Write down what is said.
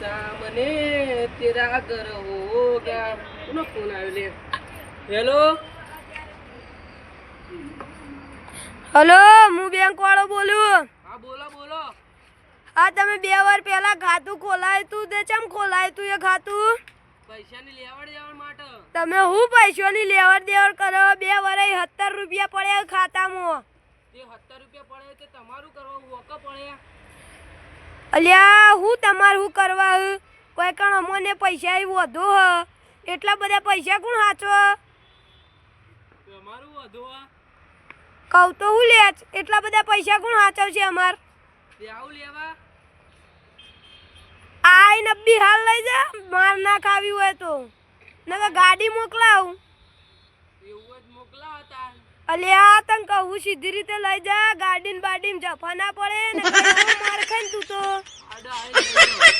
सामने तेरा घर होगा નો ફોન આવ્યો લે હેલો હેલો હું બેંક વાળો બોલું હા બોલો બોલો આ તમે 2 વાર પહેલા ખાતું ખોલાયું તું તે ચમ ખોલાયું તું એ ખાતું પૈસાની લેવડ દેવડ માટે તમે હું પૈસાની લેવડ દેવડ કરો 2 વરાય 70 રૂપિયા પડ્યા ખાતામાં તે 70 રૂપિયા પડે તે તમારું કરવા વોકા પડ્યા અલ્યા હું તમાર હું કરવા કોઈ કણ અમોને પૈસા વધુ હ એટલા બધા પૈસા કોણ હાચો તમારું વધુ કહું તો હું લે એટલા બધા પૈસા કોણ હાચવશે અમાર તે આવું લેવા આઈ નબ્બી હાલ લઈ જા માર ના ખાવી હોય તો નકર ગાડી મોકલાવું એવું જ મોકલા હતા અલ્યા તને કહું સીધી રીતે લઈ જા ગાડીન બાડીન જફા ના પડે ને માર ખાઈને તું તો આડા આઈ